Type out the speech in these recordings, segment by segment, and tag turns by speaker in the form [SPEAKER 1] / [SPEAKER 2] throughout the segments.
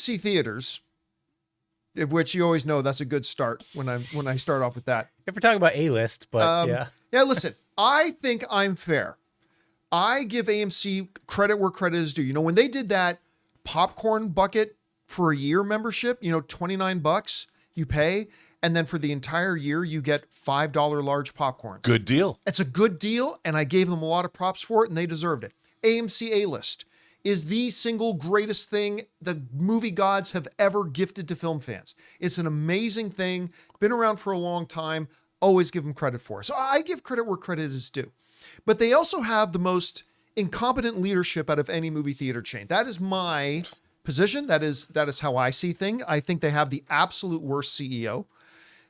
[SPEAKER 1] AMC theaters, which you always know that's a good start when I start off with that.
[SPEAKER 2] If we're talking about A-list, but yeah.
[SPEAKER 1] Yeah, listen, I think I'm fair. I give AMC credit where credit is due. You know, when they did that popcorn bucket for a year membership, you know, $29 you pay, and then for the entire year, you get $5 large popcorn.
[SPEAKER 3] Good deal.
[SPEAKER 1] It's a good deal, and I gave them a lot of props for it, and they deserved it. AMC A-List is the single greatest thing the movie gods have ever gifted to film fans. It's an amazing thing, been around for a long time, always give them credit for it. So I give credit where credit is due. But they also have the most incompetent leadership out of any movie theater chain. That is my position. That is how I see things. I think they have the absolute worst CEO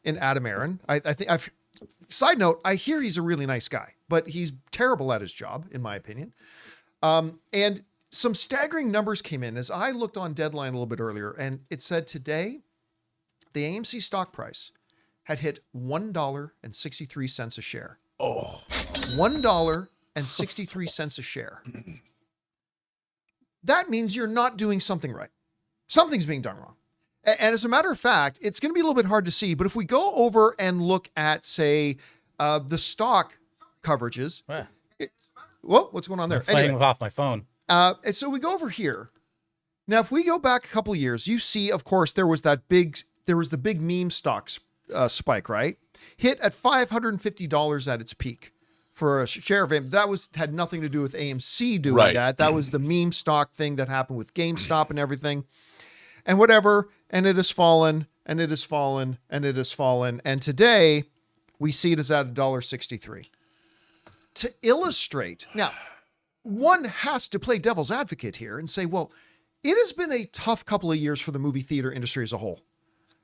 [SPEAKER 1] in Adam Aaron. Side note, I hear he's a really nice guy, but he's terrible at his job, in my opinion. And some staggering numbers came in as I looked on Deadline a little bit earlier, and it said today the AMC stock price had hit $1.63 a share.
[SPEAKER 3] Oh,
[SPEAKER 1] $1.63 a share. That means you're not doing something right. Something's being done wrong. And as a matter of fact, it's going to be a little bit hard to see, but if we go over and look at, say, the stock coverages. What's going on there?
[SPEAKER 2] I'm playing off my phone.
[SPEAKER 1] And so we go over here. Now, if we go back a couple of years, you see, of course, there was the big meme stocks spike, right? Hit at $550 at its peak for a share of AMC. That had nothing to do with AMC doing that. That was the meme stock thing that happened with GameStop and everything. And whatever, and it has fallen, and it has fallen, and it has fallen. And today, we see it is at $1.63. To illustrate, now, one has to play devil's advocate here and say, well, it has been a tough couple of years for the movie theater industry as a whole.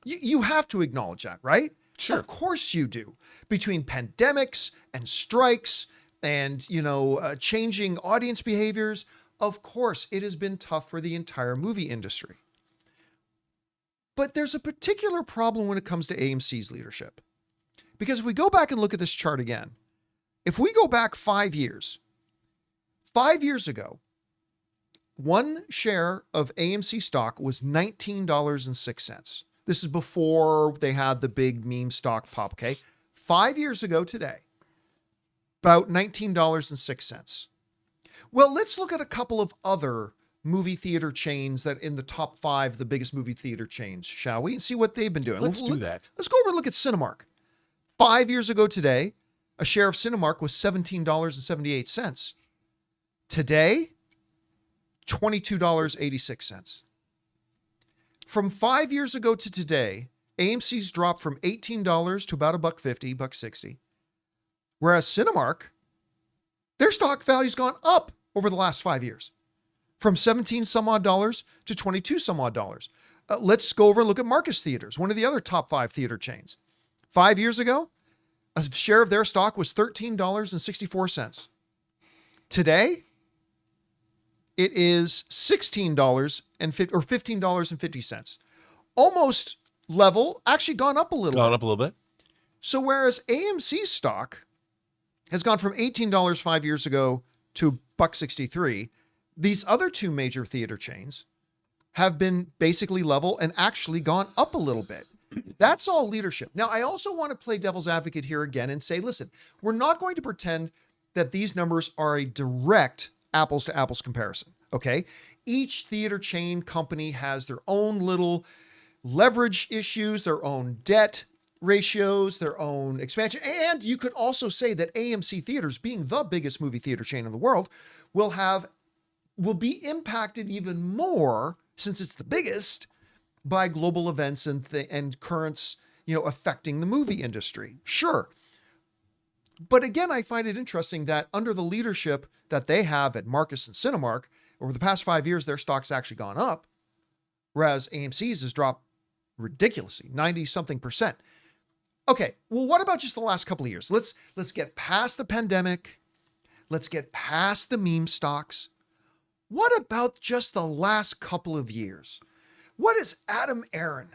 [SPEAKER 1] You have to acknowledge that, right?
[SPEAKER 3] Sure.
[SPEAKER 1] Of course you do. Between pandemics and strikes and, changing audience behaviors, of course, it has been tough for the entire movie industry. But there's a particular problem when it comes to AMC's leadership. Because if we go back and look at this chart again, if we go back 5 years ago, one share of AMC stock was $19.06. This is before they had the big meme stock pop, okay? 5 years ago today, about $19.06. Well, let's look at a couple of other movie theater chains that in the top 5, the biggest movie theater chains, shall we? And see what they've been doing.
[SPEAKER 3] Let's do that.
[SPEAKER 1] Let's go over and look at Cinemark. 5 years ago today, a share of Cinemark was $17.78. Today, $22.86. From 5 years ago to today, AMC's dropped from $18 to about $1.50, $1.60. Whereas Cinemark, their stock value's gone up over the last 5 years. From 17 some odd dollars to 22 some odd dollars. Let's go over and look at Marcus Theaters, one of the other top 5 theater chains. 5 years ago, a share of their stock was $13.64. Today, it is $15.50. Almost level, actually gone up a little.
[SPEAKER 3] Gone up a little bit.
[SPEAKER 1] So whereas AMC stock has gone from $18 5 years ago to $1.63, these other two major theater chains have been basically level and actually gone up a little bit. That's all leadership. Now, I also want to play devil's advocate here again and say, listen, we're not going to pretend that these numbers are a direct apples to apples comparison. Okay. Each theater chain company has their own little leverage issues, their own debt ratios, their own expansion. And you could also say that AMC Theaters, being the biggest movie theater chain in the world, will be impacted even more, since it's the biggest, by global events and currents, affecting the movie industry. Sure. But again, I find it interesting that under the leadership that they have at Marcus and Cinemark, over the past 5 years, their stock's actually gone up, whereas AMC's has dropped ridiculously, 90-something%. Okay, well, what about just the last couple of years? Let's get past the pandemic. Let's get past the meme stocks. What about just the last couple of years? What has Adam Aaron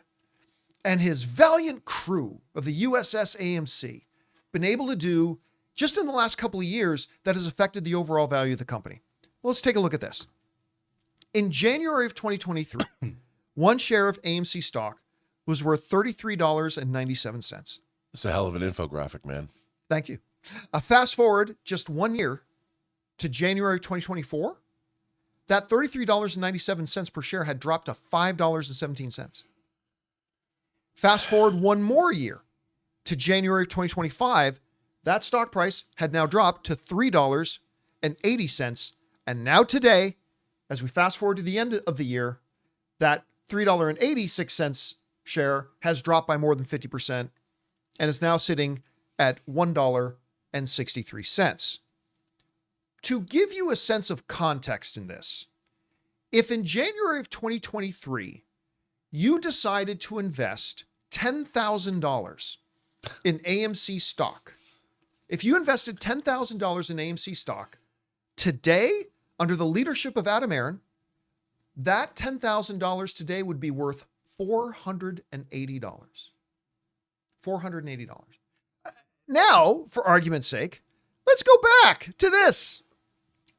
[SPEAKER 1] and his valiant crew of the USS AMC been able to do just in the last couple of years that has affected the overall value of the company? Well, let's take a look at this. In January of 2023, one share of AMC stock was worth $33.97.
[SPEAKER 3] It's a hell of an infographic, man.
[SPEAKER 1] Thank you. Fast forward just 1 year to January 2024, that $33.97 per share had dropped to $5.17. Fast forward one more year to January of 2025, that stock price had now dropped to $3.80. And now today, as we fast forward to the end of the year, that $3.86 share has dropped by more than 50% and is now sitting at $1.63. To give you a sense of context in this, if in January of 2023, you decided to invest $10,000 in AMC stock, if you invested $10,000 in AMC stock today, under the leadership of Adam Aron, that $10,000 today would be worth $480. $480. Now, for argument's sake, let's go back to this.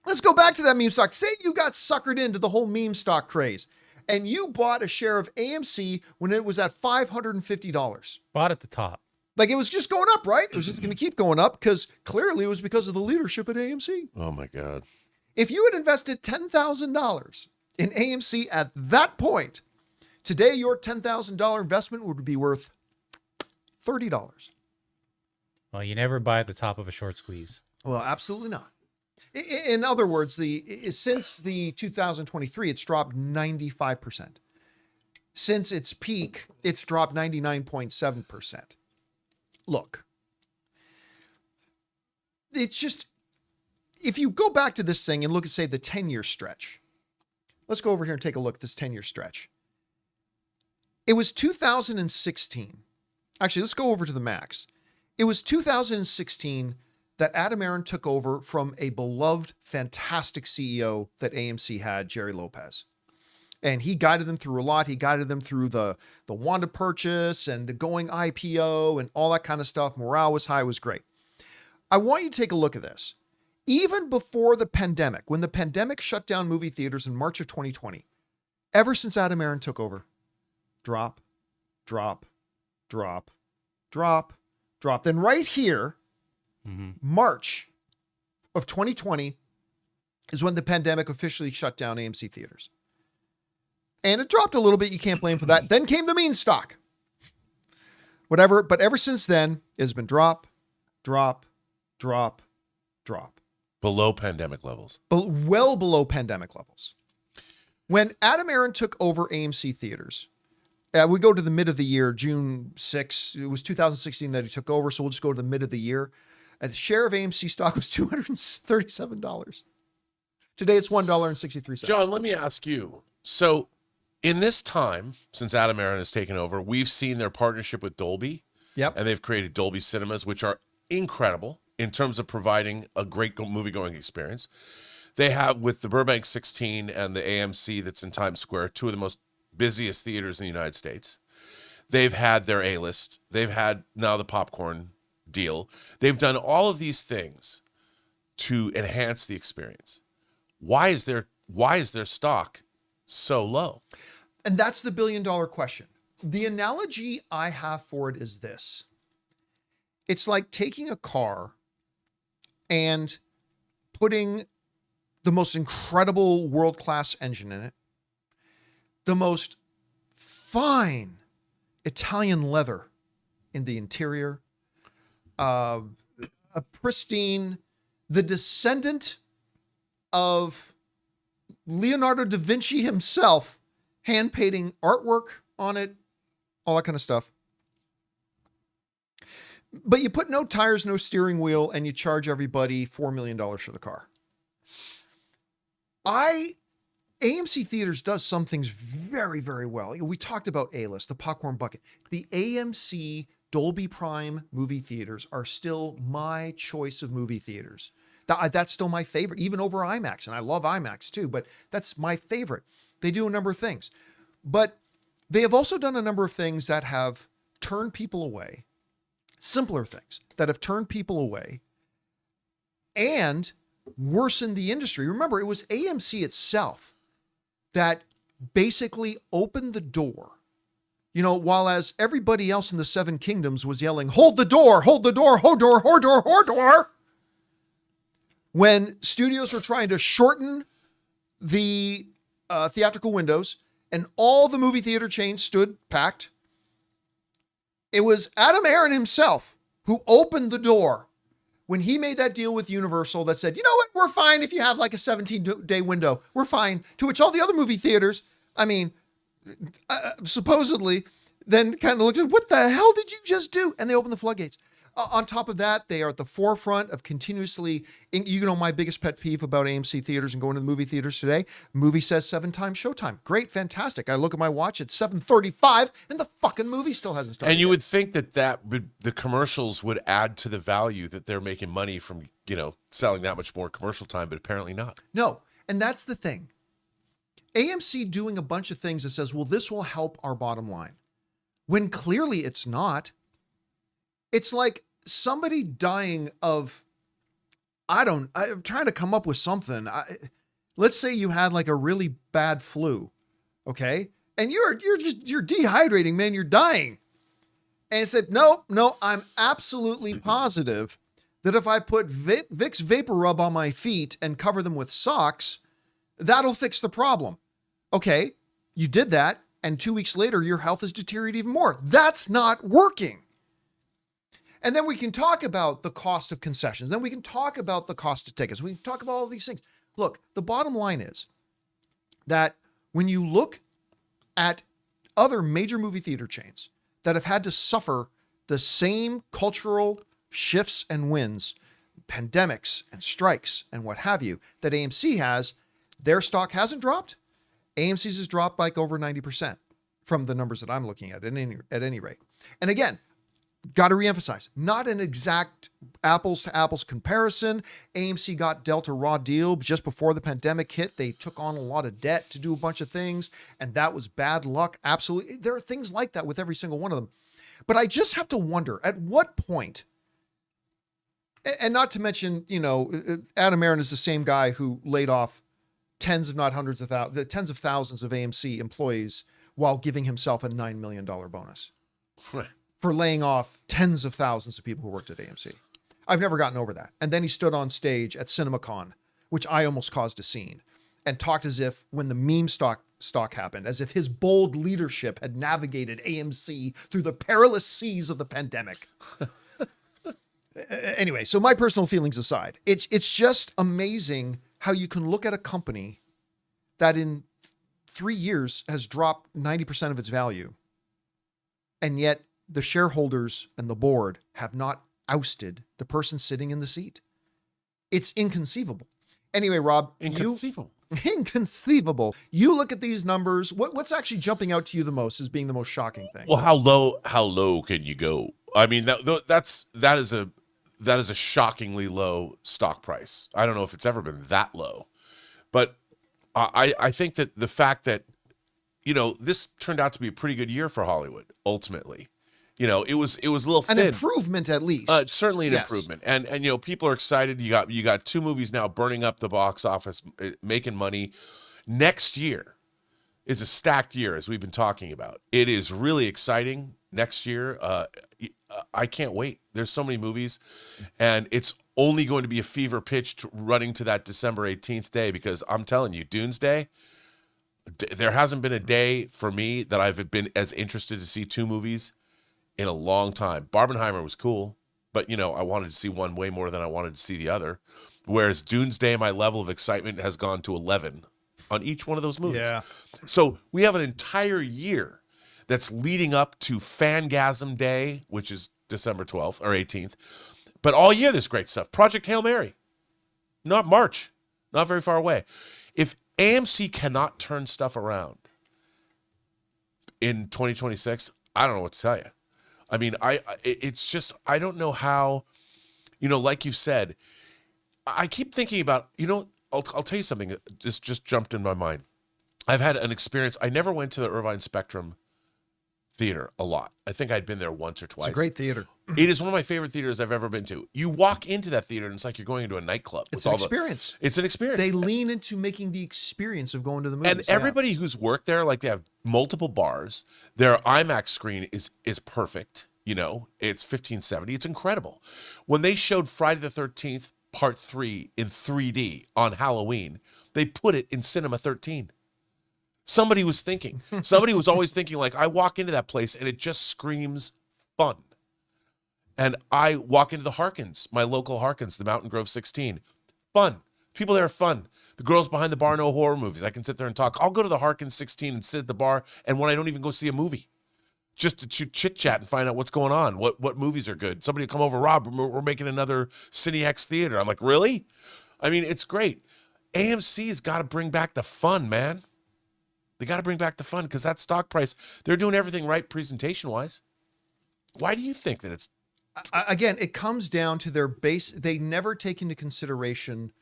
[SPEAKER 1] Let's go back to that meme stock. Say you got suckered into the whole meme stock craze and you bought a share of AMC when it was at $550.
[SPEAKER 2] Bought at the top.
[SPEAKER 1] Like it was just going up, right? It was just going to keep going up because clearly it was because of the leadership at AMC.
[SPEAKER 3] Oh my God.
[SPEAKER 1] If you had invested $10,000 in AMC at that point, today your $10,000 investment would be worth $30.
[SPEAKER 2] Well, you never buy at the top of a short squeeze.
[SPEAKER 1] Well, absolutely not. In other words, since the 2023, it's dropped 95%. Since its peak, it's dropped 99.7%. Look, it's just, if you go back to this thing and look at, say, the 10-year stretch, let's go over here and take a look at this 10-year stretch. It was 2016. Actually, let's go over to the max. It was 2016 that Adam Aron took over from a beloved, fantastic CEO that AMC had, Jerry Lopez. And he guided them through a lot. He guided them through the Wanda purchase and the going IPO and all that kind of stuff. Morale was high, it was great. I want you to take a look at this. Even before the pandemic, when the pandemic shut down movie theaters in March of 2020, ever since Adam Aron took over, drop, drop, drop, drop, drop. Then right here, March of 2020 is when the pandemic officially shut down AMC theaters. And it dropped a little bit. You can't blame for that. Then came the meme stock. Whatever. But ever since then, it has been drop, drop, drop, drop.
[SPEAKER 3] Below pandemic levels.
[SPEAKER 1] Well below pandemic levels. When Adam Aron took over AMC theaters, we go to the mid of the year, June 6. It was 2016 that he took over, so we'll just go to the mid of the year. A share of AMC stock was $237. Today it's $1.63.
[SPEAKER 3] John, let me ask you. So in this time, since Adam Aron has taken over, we've seen their partnership with Dolby.
[SPEAKER 1] Yep.
[SPEAKER 3] And they've created Dolby Cinemas, which are incredible in terms of providing a great movie-going experience. They have, with the Burbank 16 and the AMC that's in Times Square, two of the most busiest theaters in the United States. They've had their A-list. They've had now the popcorn deal. They've done all of these things to enhance the experience. Why is their stock so low?
[SPEAKER 1] And that's the billion-dollar question. The analogy I have for it is this. It's like taking a car and putting the most incredible world-class engine in it, the most fine Italian leather in the interior, a pristine, the descendant of Leonardo da Vinci himself, hand painting artwork on it, all that kind of stuff. But you put no tires, no steering wheel, and you charge everybody $4 million for the car. AMC Theaters does some things very, very well. We talked about A-List, the popcorn bucket. The AMC Dolby Prime movie theaters are still my choice of movie theaters. That's still my favorite, even over IMAX. And I love IMAX too, but that's my favorite. They do a number of things. But they have also done a number of things that have turned people away. Simpler things that have turned people away and worsened the industry. Remember, it was AMC itself that basically opened the door. You know, while as everybody else in the Seven Kingdoms was yelling, hold the door, hold the door, hold door, hold door, hold door. When studios were trying to shorten the theatrical windows and all the movie theater chains stood packed, it was Adam Aaron himself who opened the door when he made that deal with Universal that said, you know what, we're fine if you have like a 17-day window. We're fine. To which all the other movie theaters, I mean, supposedly, then kind of looked at, what the hell did you just do? And they opened the floodgates. On top of that, they are at the forefront of continuously, you know, my biggest pet peeve about AMC theaters and going to the movie theaters today, movie says 7 times showtime. Great, fantastic. I look at my watch, it's 7:35 and the fucking movie still hasn't started.
[SPEAKER 3] And you
[SPEAKER 1] yet.
[SPEAKER 3] would think that the commercials would add to the value that they're making money from, you know, selling that much more commercial time, but apparently not.
[SPEAKER 1] No, and that's the thing. AMC doing a bunch of things that says, well, this will help our bottom line, when clearly it's not. It's like somebody dying of, I'm trying to come up with something. Let's say you had like a really bad flu, okay? And you're dehydrating, man, you're dying. And it said, no, I'm absolutely positive that if I put Vicks Vapor Rub on my feet and cover them with socks, that'll fix the problem. Okay, you did that, and 2 weeks later, your health has deteriorated even more. That's not working. And then we can talk about the cost of concessions. Then we can talk about the cost of tickets. We can talk about all these things. Look, the bottom line is that when you look at other major movie theater chains that have had to suffer the same cultural shifts and wins, pandemics and strikes and what have you, that AMC has, their stock hasn't dropped. AMC's has dropped like over 90% from the numbers that I'm looking at any rate. And again, got to reemphasize, not an exact apples to apples comparison. AMC got dealt a raw deal just before the pandemic hit. They took on a lot of debt to do a bunch of things, and that was bad luck. Absolutely. There are things like that with every single one of them. But I just have to wonder, at what point, and not to mention, you know, Adam Aaron is the same guy who laid off tens of thousands of AMC employees while giving himself a $9 million bonus.
[SPEAKER 3] Right.
[SPEAKER 1] For laying off tens of thousands of people who worked at AMC. I've never gotten over that. And then he stood on stage at CinemaCon, which I almost caused a scene, and talked as if when the meme stock happened, as if his bold leadership had navigated AMC through the perilous seas of the pandemic. Anyway, so my personal feelings aside, it's just amazing how you can look at a company that in 3 years has dropped 90% of its value, and yet the shareholders and the board have not ousted the person sitting in the seat. It's inconceivable. Anyway, Rob, inconceivable. You look at these numbers. What's actually jumping out to you the most as being the most shocking thing?
[SPEAKER 3] Well, how low can you go? I mean, that is a shockingly low stock price. I don't know if it's ever been that low, but I think that the fact that, you know, this turned out to be a pretty good year for Hollywood. Ultimately, you know, it was a little thin.
[SPEAKER 1] An improvement at least.
[SPEAKER 3] Certainly an improvement. And you know, people are excited. You got 2 movies now burning up the box office, making money. Next year is a stacked year, as we've been talking about. It is really exciting next year. I can't wait. There's so many movies, and it's only going to be a fever pitch running to that December 18th day, because I'm telling you, Doomsday, there hasn't been a day for me that I've been as interested to see 2 movies in a long time. Barbenheimer was cool, but, you know, I wanted to see one way more than I wanted to see the other. Whereas Doomsday, my level of excitement has gone to 11 on each one of those movies.
[SPEAKER 1] Yeah.
[SPEAKER 3] So we have an entire year that's leading up to Fangasm Day, which is December 12th or 18th. But all year there's great stuff. Project Hail Mary, not March, not very far away. If AMC cannot turn stuff around in 2026, I don't know what to tell you. I mean, it's just, I don't know how, you know, like you said, I keep thinking about, you know, I'll tell you something that just jumped in my mind. I've had an experience. I never went to the Irvine Spectrum Theater a lot. I think I'd been there once or twice.
[SPEAKER 1] It's a great theater.
[SPEAKER 3] It is one of my favorite theaters I've ever been to. You walk into that theater and it's like you're going into a nightclub.
[SPEAKER 1] It's an experience.
[SPEAKER 3] It's an experience.
[SPEAKER 1] They lean into making the experience of going to the movies.
[SPEAKER 3] And everybody who's worked there, like they have multiple bars. Their IMAX screen is perfect. You know, it's 1570. It's incredible. When they showed Friday the 13th Part 3 in 3D on Halloween, they put it in Cinema 13. Somebody was thinking. Somebody was always thinking, like, I walk into that place and it just screams fun. And I walk into the Harkins, my local Harkins, the Mountain Grove 16. Fun. People there are fun. The girls behind the bar know horror movies. I can sit there and talk. I'll go to the Harkins 16 and sit at the bar, and when I don't even go see a movie, just to chit-chat and find out what's going on, what movies are good. Somebody will come over, Rob, we're making another CineX theater. I'm like, really? I mean, it's great. AMC has got to bring back the fun, man. They got to bring back the fun because that stock price, they're doing everything right presentation-wise. Why do you think that it's...
[SPEAKER 1] Again, it comes down to their base. They never take into consideration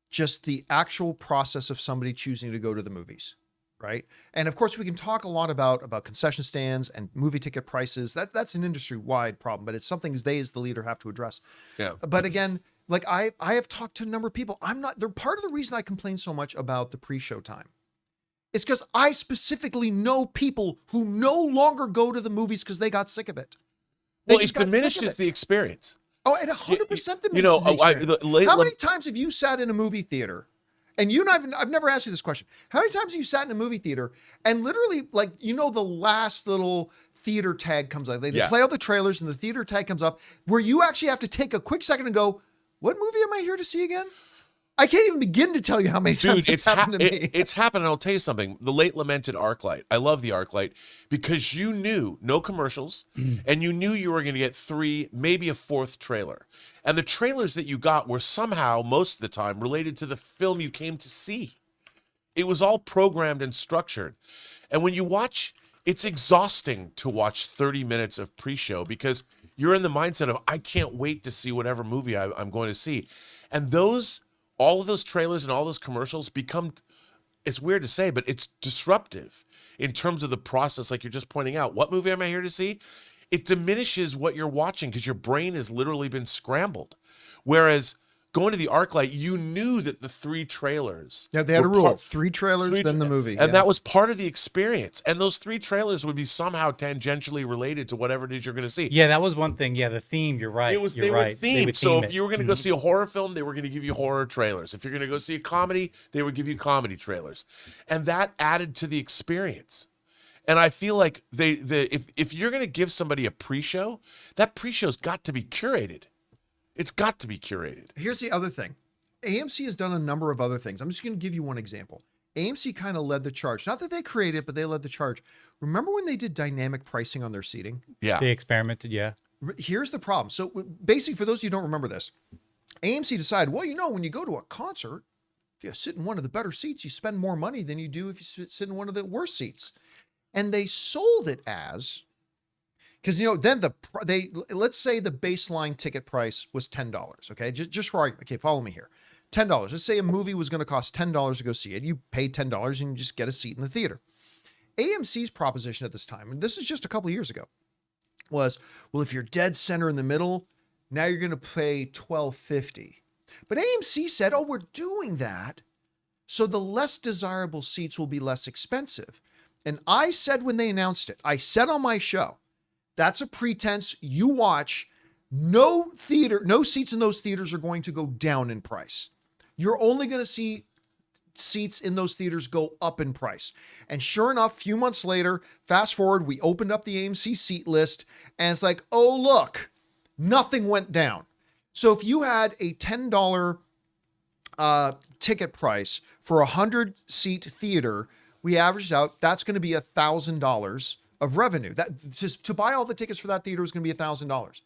[SPEAKER 1] just the actual process of somebody choosing to go to the movies, right? And of course, we can talk a lot about concession stands and movie ticket prices. That's an industry-wide problem, but it's something they as the leader have to address.
[SPEAKER 3] Yeah.
[SPEAKER 1] But again, like I have talked to a number of people. They're part of the reason I complain so much about the pre-show time. It's because I specifically know people who no longer go to the movies because they got sick of it.
[SPEAKER 3] Well, it diminishes the experience.
[SPEAKER 1] Oh, it 100% diminishes
[SPEAKER 3] you know,
[SPEAKER 1] the experience. How many times have you sat in a movie theater? And you and I've never asked you this question. How many times have you sat in a movie theater and literally, like, you know, the last little theater tag comes up. They play all the trailers and the theater tag comes up where you actually have to take a quick second and go, what movie am I here to see again? I can't even begin to tell you how many times it's happened to me.
[SPEAKER 3] It's happened, and I'll tell you something. The late lamented ArcLight. I love the ArcLight because you knew no commercials, and you knew you were going to get 3, maybe a 4th trailer. And the trailers that you got were somehow, most of the time, related to the film you came to see. It was all programmed and structured. And when you watch, it's exhausting to watch 30 minutes of pre-show because you're in the mindset of, I can't wait to see whatever movie I'm going to see. And all of those trailers and all those commercials become, it's weird to say, but it's disruptive in terms of the process. Like you're just pointing out, what movie am I here to see? It diminishes what you're watching because your brain has literally been scrambled. Whereas going to the ArcLight, you knew that the 3 trailers.
[SPEAKER 1] Yeah, they had a rule. 3 trailers, then the movie.
[SPEAKER 3] And that was part of the experience. And those 3 trailers would be somehow tangentially related to whatever it is you're going to see.
[SPEAKER 2] Yeah, that was one thing. Yeah, the theme, you're right.
[SPEAKER 3] They were themed. So if you were going to go
[SPEAKER 2] Mm-hmm.
[SPEAKER 3] see a horror film, they were going to give you horror trailers. If you're going to go see a comedy, they would give you comedy trailers. And that added to the experience. And I feel like if you're going to give somebody a pre-show, that pre-show's got to be curated. It's got to be curated.
[SPEAKER 1] Here's the other thing. AMC has done a number of other things. I'm just going to give you one example. AMC kind of led the charge. Not that they created it, but they led the charge. Remember when they did dynamic pricing on their seating?
[SPEAKER 3] Yeah.
[SPEAKER 2] They experimented, yeah.
[SPEAKER 1] Here's the problem. So basically, for those of you who don't remember this, AMC decided, well, you know, when you go to a concert, if you sit in one of the better seats, you spend more money than you do if you sit in one of the worst seats. And they sold it as, because, you know, then let's say the baseline ticket price was $10. Okay. Just for, okay, follow me here. $10. Let's say a movie was going to cost $10 to go see it. You pay $10 and you just get a seat in the theater. AMC's proposition at this time, and this is just a couple of years ago, was, well, if you're dead center in the middle, now you're going to pay $12.50. But AMC said, oh, we're doing that so the less desirable seats will be less expensive. And I said when they announced it, I said on my show, that's a pretense. You watch, no seats in those theaters are going to go down in price. You're only going to see seats in those theaters go up in price. And sure enough, a few months later, fast forward, we opened up the AMC seat list and it's like, oh, look, nothing went down. So if you had a $10 ticket price for a 100-seat theater, we averaged out, that's going to be $1,000 of revenue. That just to buy all the tickets for that theater was going to be $1,000.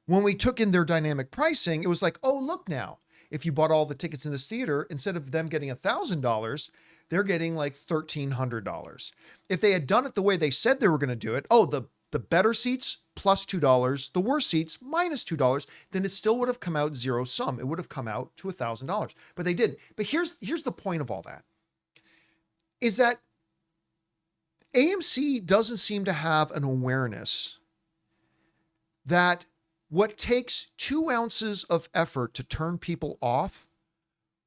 [SPEAKER 1] When we took in their dynamic pricing, it was like, oh, look now, if you bought all the tickets in this theater, instead of them getting $1,000, they're getting like $1,300. If they had done it the way they said they were going to do it, oh, the better seats plus $2, the worse seats minus $2, then it still would have come out zero sum. It would have come out to $1,000, but they didn't. But here's the point of all that, is that AMC doesn't seem to have an awareness that what takes 2 ounces of effort to turn people off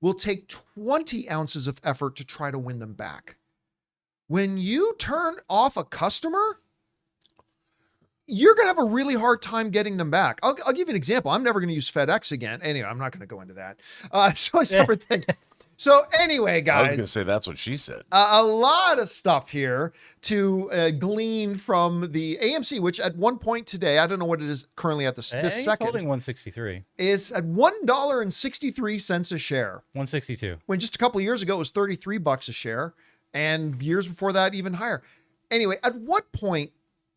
[SPEAKER 1] will take 20 ounces of effort to try to win them back. When you turn off a customer, you're going to have a really hard time getting them back. I'll give you an example. I'm never going to use FedEx again. Anyway, I'm not going to go into that. So a separate thing. So anyway,
[SPEAKER 3] I was
[SPEAKER 1] guys,
[SPEAKER 3] going to say that's what she said.
[SPEAKER 1] a lot of stuff here to glean from the AMC, which at one point today, I don't know what it is currently at this
[SPEAKER 2] He's
[SPEAKER 1] second,
[SPEAKER 2] holding 163,
[SPEAKER 1] is at $1.63 a share.
[SPEAKER 2] 162.
[SPEAKER 1] When just a couple of years ago, it was $33 a share. And years before that, even higher. Anyway, at what point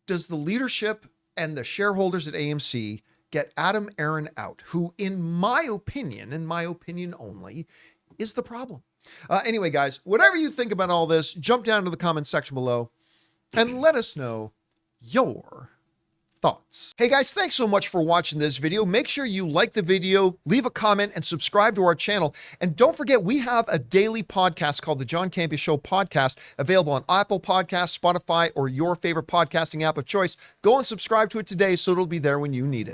[SPEAKER 1] does the leadership and the shareholders at AMC get Adam Aron out, who, in my opinion only, is the problem? Anyway, guys, whatever you think about all this, jump down to the comment section below and let us know your thoughts. Hey guys, thanks so much for watching this video. Make sure you like the video, leave a comment, and subscribe to our channel. And don't forget, we have a daily podcast called the John Campea Show podcast, available on Apple Podcasts, Spotify, or your favorite podcasting app of choice. Go and subscribe to it today so it'll be there when you need it.